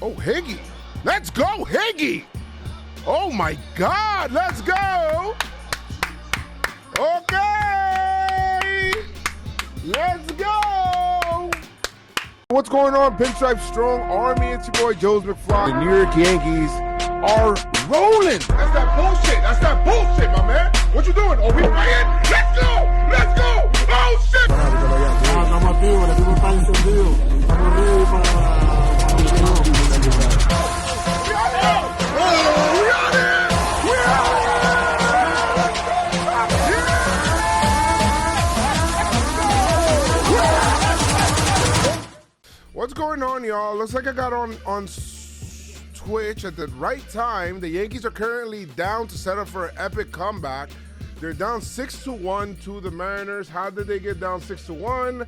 Oh, Higgy. Let's go, Higgy. Oh, my God. Let's go. Okay. Let's go. What's going on, Pinstripe Strong Army? It's your boy, JoezMcfly. The New York Yankees are rolling. That's that bullshit. That's that bullshit, my man. What you doing? Oh, we playing? Let's go. Let's go. Oh, shit. Estamos activos, el equipo está encendido. Estamos ready para What's going on, y'all? Looks like I got on Twitch at the right time. The Yankees are currently down to set up for an epic comeback. They're down 6-1 to the Mariners. How did they get down 6-1?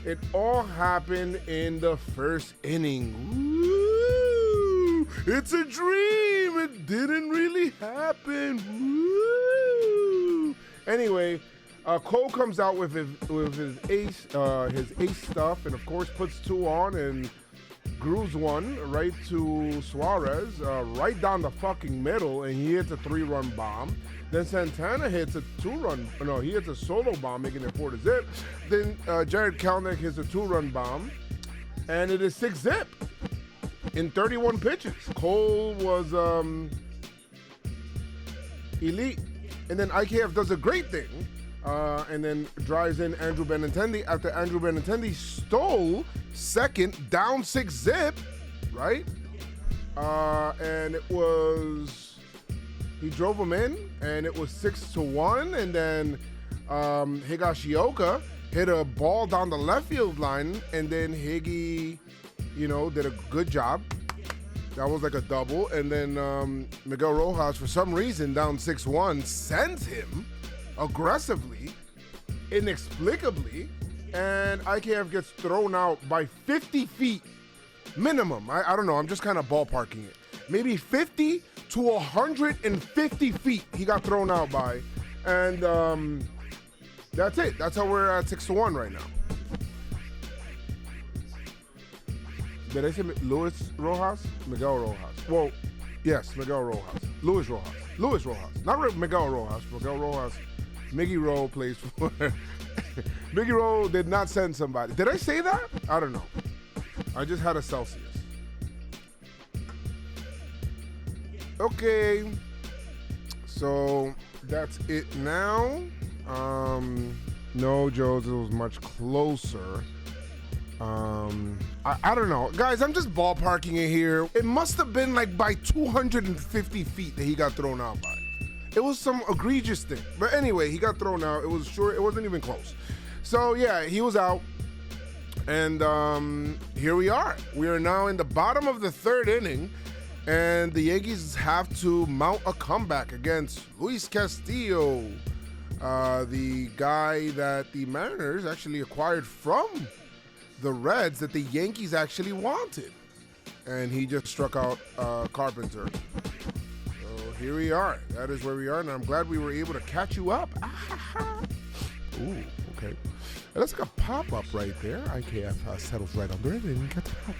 It all happened in the first inning. Woo! It's a dream. It didn't really happen. Woo! Anyway, Cole comes out with his ace stuff, and of course puts two on and grooves one right to Suarez, right down the fucking middle, and he hits a 3-run bomb. Then Santana hits a he hits a solo bomb, making it 4-0. Then Jared Kelenic hits a 2-run bomb, and it is 6-0 in 31 pitches. Cole was elite, and then IKF does a great thing, and then drives in Andrew Benintendi after Andrew Benintendi stole second, down 6-0, right? And it was. He drove him in, and it was 6-1, and then Higashioka hit a ball down the left field line, and then Higgy, did a good job. That was like a double, and then Miguel Rojas, for some reason, down 6-1, sends him aggressively, inexplicably, and IKF gets thrown out by 50 feet minimum. I don't know, I'm just kind of ballparking it. Maybe 50 to 150 feet he got thrown out by. And that's it. That's how we're at 6-1 right now. Did I say Luis Rojas? Miguel Rojas. Well, yes, Miguel Rojas. Luis Rojas. Luis Rojas. Not Miguel Rojas. Miguel Rojas. Miggy Rowe plays for... Miggy Rowe did not send somebody. Did I say that? I don't know. I just had a Celsius. Okay, so that's it now. No, Joez, it was much closer. I don't know. Guys, I'm just ballparking it here. It must have been like by 250 feet that he got thrown out by. It was some egregious thing. But anyway, he got thrown out. It wasn't even close. So yeah, he was out. And here we are. We are now in the bottom of the third inning. And the Yankees have to mount a comeback against Luis Castillo, the guy that the Mariners actually acquired from the Reds that the Yankees actually wanted. And he just struck out Carpenter. So here we are. That is where we are, and I'm glad we were able to catch you up. Ooh, okay. That's like a pop-up right there. IKF settles right under it and gets out.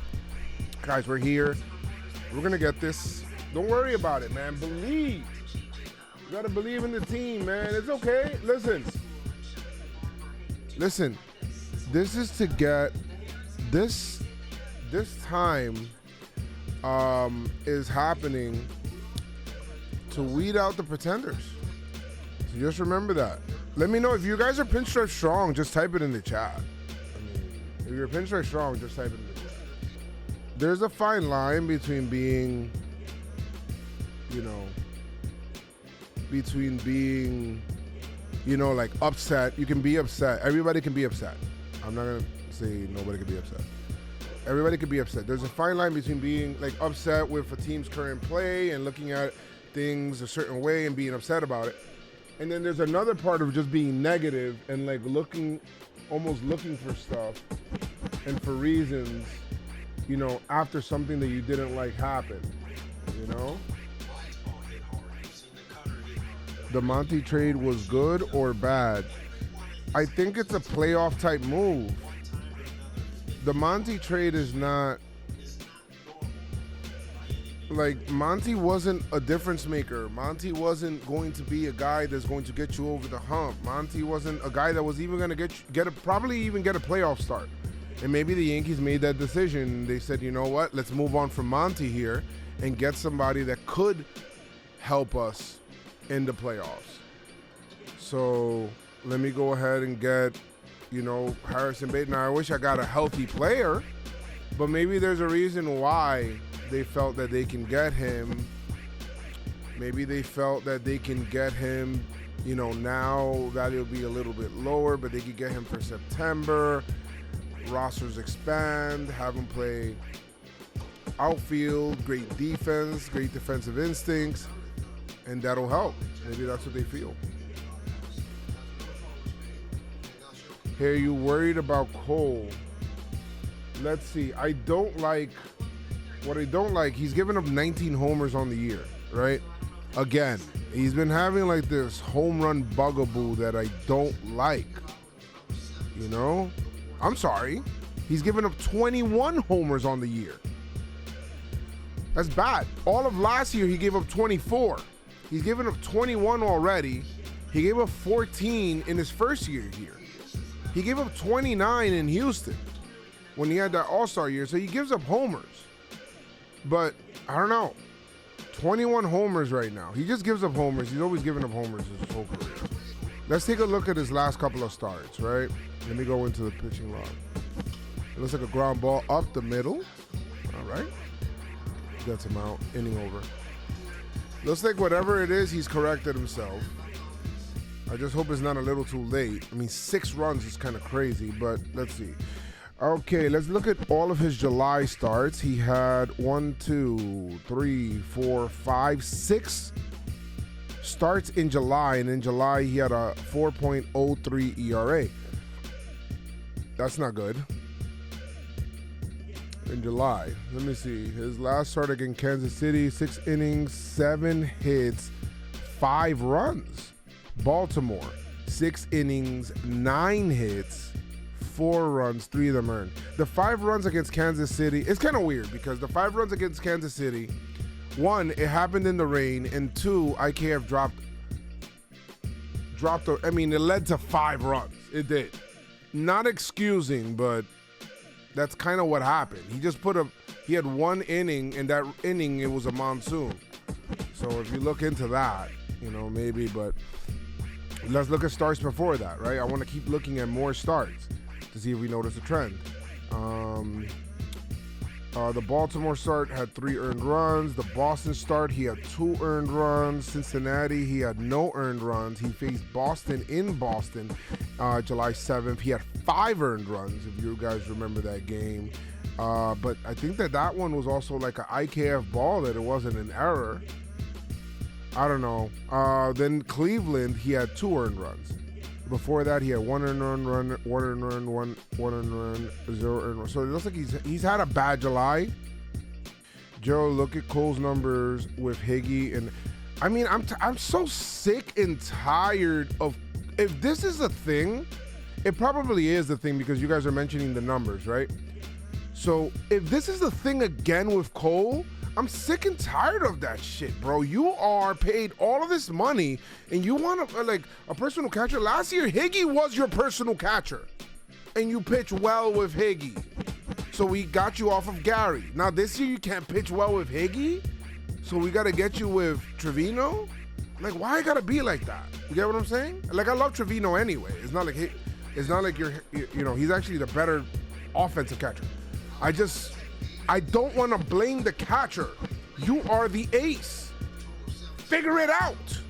Guys, we're here. We're going to get this. Don't worry about it, man. Believe. You got to believe in the team, man. It's okay. Listen. This is to get this time is happening to weed out the pretenders. So just remember that. Let me know if you guys are Pinstripe Strong, just type it in the chat. If you're Pinstripe Strong, just type it in the chat. There's a fine line between being, like upset. You can be upset. Everybody can be upset. I'm not going to say nobody can be upset. Everybody can be upset. There's a fine line between being like upset with a team's current play and looking at things a certain way and being upset about it. And then there's another part of just being negative and like almost looking for stuff and for reasons, after something that you didn't like happened, The Monty trade was good or bad? I think it's a playoff type move. The Monty trade is not Like, Monty wasn't a difference maker. Monty wasn't going to be a guy that's going to get you over the hump. Monty wasn't a guy that was even going to probably even get a playoff start. And maybe the Yankees made that decision. They said, you know what, let's move on from Monty here and get somebody that could help us in the playoffs. So let me go ahead and get, Harrison Bader. Now, I wish I got a healthy player, but maybe there's a reason why they felt that they can get him. Maybe they felt that they can get him, now value will be a little bit lower, but they could get him for September. Rosters expand, have him play outfield, great defense, great defensive instincts, and that'll help. Maybe that's what they feel. Hey, are you worried about Cole? Let's see. What I don't like, he's given up 19 homers on the year, right? Again, he's been having like this home run bugaboo that I don't like. I'm sorry. He's given up 21 homers on the year. That's bad. All of last year, he gave up 24. He's given up 21 already. He gave up 14 in his first year here. He gave up 29 in Houston when he had that All-Star year. So he gives up homers. But I don't know. 21 homers right now. He just gives up homers. He's always given up homers his whole career. Let's take a look at his last couple of starts, right? Let me go into the pitching log. It looks like a ground ball up the middle. All right. Gets him out. Inning over. Looks like whatever it is, he's corrected himself. I just hope it's not a little too late. I mean, 6 runs is kind of crazy, but let's see. Okay, let's look at all of his July starts. He had 6 starts in July, and in July he had a 4.03 ERA. That's not good. In July, let me see. His last start against Kansas City, 6 innings, 7 hits, 5 runs. Baltimore, 6 innings, 9 hits, 4 runs, 3 of them earned. The 5 runs against Kansas City, it's kind of weird because the 5 runs against Kansas City, 1, it happened in the rain, and 2, IKF it led to 5 runs. It did. Not excusing, but that's kind of what happened. He had 1 inning, and that inning, it was a monsoon. So if you look into that, maybe, but let's look at starts before that, right? I want to keep looking at more starts to see if we notice a trend. The Baltimore start had 3 earned runs. The Boston start, he had 2 earned runs. Cincinnati, he had no earned runs. He faced Boston in Boston July 7th. He had 5 earned runs, if you guys remember that game. But I think that one was also like an IKF ball, that it wasn't an error. I don't know. Then Cleveland, he had 2 earned runs. Before that, he had 1 earned run, 1 earned run, 1 earned run, 0 earned run. So it looks like he's had a bad July. Joe, look at Cole's numbers with Higgy, and I mean, I'm so sick and tired of. If this is a thing, it probably is the thing because you guys are mentioning the numbers, right? So if this is the thing again with Cole, I'm sick and tired of that shit, bro. You are paid all of this money, and you want a personal catcher. Last year, Higgy was your personal catcher, and you pitch well with Higgy. So we got you off of Gary. Now this year, you can't pitch well with Higgy, so we got to get you with Trevino. Like, why it got to be like that? You get what I'm saying? Like, I love Trevino anyway. It's not like you're he's actually the better offensive catcher. I don't want to blame the catcher. You are the ace. Figure it out.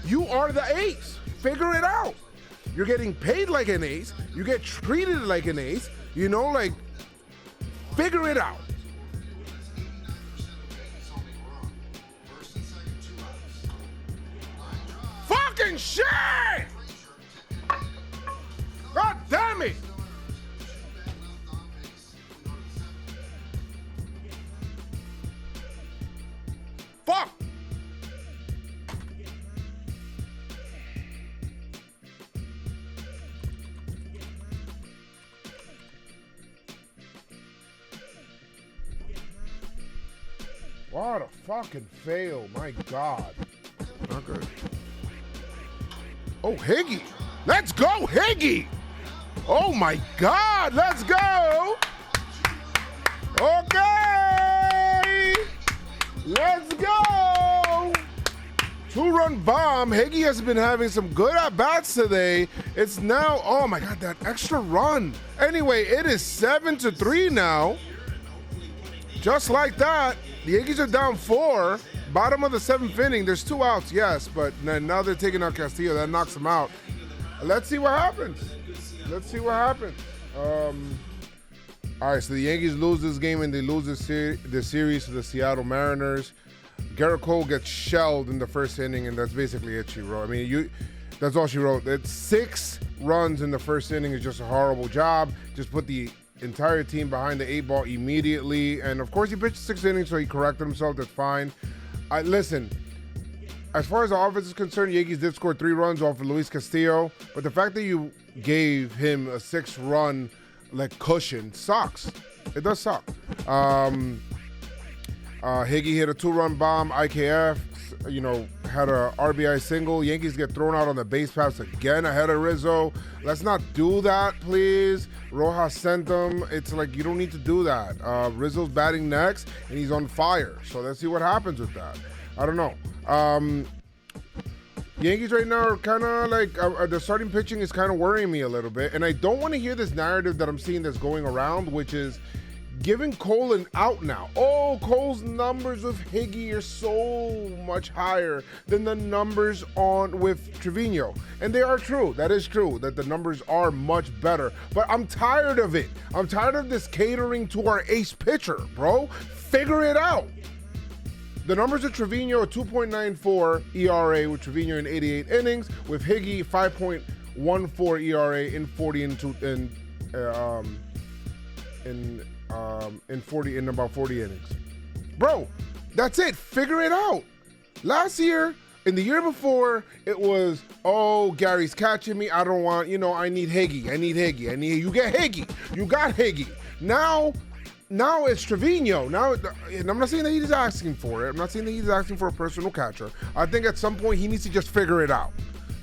You are the ace. Figure it out. You're getting paid like an ace. You get treated like an ace. Figure it out. Fucking shit! God damn it! Fuck! What a fucking fail. My God. Not good. Oh, Higgy. Let's go, Higgy. Oh, my God. Let's go. Okay. Let's go. 2-run bomb. Higgy has been having some good at-bats today. It's now, oh, my God, that extra run. Anyway, it is 7-3 now. Just like that, the Yankees are down 4. Bottom of the 7th inning. There's 2 outs, yes, but now they're taking out Castillo. That knocks him out. Let's see what happens. Let's see what happens. All right, so the Yankees lose this game and they lose the series to the Seattle Mariners. Garrett Cole gets shelled in the first inning, and that's basically it, she wrote. I mean, that's all she wrote. It's 6 runs in the first inning is just a horrible job. Just put the entire team behind the 8-ball immediately. And, of course, he pitched 6 innings, so he corrected himself. That's fine. Listen, as far as the offense is concerned, Yankees did score 3 runs off of Luis Castillo. But the fact that you gave him a 6-run, cushion sucks. It does suck. Higgy hit a 2-run bomb. IKF, had a RBI single. Yankees get thrown out on the base paths again ahead of Rizzo. Let's not do that, please. Rojas sent them. It's like, you don't need to do that. Rizzo's batting next, and he's on fire. So let's see what happens with that. I don't know. Yankees right now are kind of the starting pitching is kind of worrying me a little bit. And I don't want to hear this narrative that I'm seeing that's going around, which is giving Cole an out now. Oh, Cole's numbers with Higgy are so much higher than the numbers with Trevino. And they are true. That is true, that the numbers are much better. But I'm tired of it. I'm tired of this catering to our ace pitcher, bro. Figure it out. The numbers of Trevino are 2.94 ERA with Trevino in 88 innings, with Higgy 5.14 ERA in 40 in about 40 innings. Bro, that's it. Figure it out. Last year, in the year before, it was, oh, Gary's catching me. I don't want, I need Higgy. You get Higgy. You got Higgy. Now it's Trevino. Now, and I'm not saying that he's asking for it. I'm not saying that he's asking for a personal catcher. I think at some point he needs to just figure it out.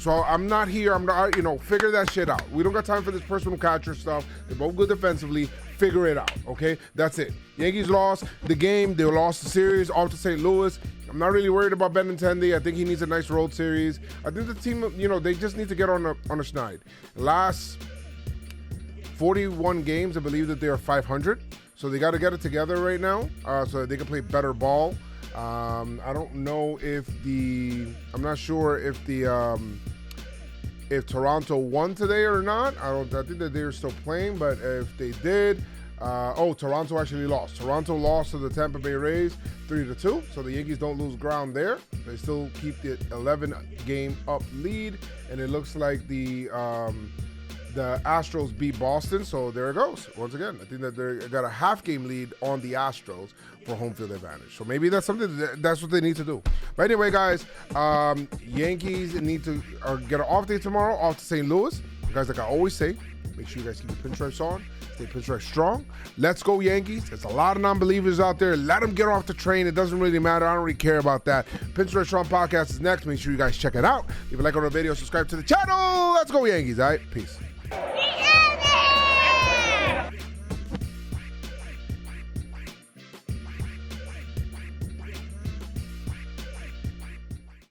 So I'm not here. Figure that shit out. We don't got time for this personal catcher stuff. They're both good defensively. Figure it out, okay? That's it. Yankees lost the game. They lost the series off to St. Louis. I'm not really worried about Benintendi. I think he needs a nice road series. I think the team, they just need to get on a schneid. Last 41 games, I believe that they are 500. So they got to get it together right now so that they can play better ball. I don't know if I'm not sure if Toronto won today or not. I think that they're still playing, but if they did, Toronto actually lost. Toronto lost to the Tampa Bay Rays 3-2, so the Yankees don't lose ground there. They still keep the 11-game up lead, and it looks like the Astros beat Boston, so there it goes. Once again, I think that they got a half-game lead on the Astros for home field advantage. So maybe that's that's what they need to do. But anyway, guys, Yankees need to get an off day tomorrow, off to St. Louis. Guys, like I always say, make sure you guys keep your pinstripes on, stay pinstripe strong. Let's go, Yankees. There's a lot of non-believers out there. Let them get off the train. It doesn't really matter. I don't really care about that. Pinstripe Strong Podcast is next. Make sure you guys check it out. Leave a like on the video, subscribe to the channel. Let's go, Yankees. All right, peace.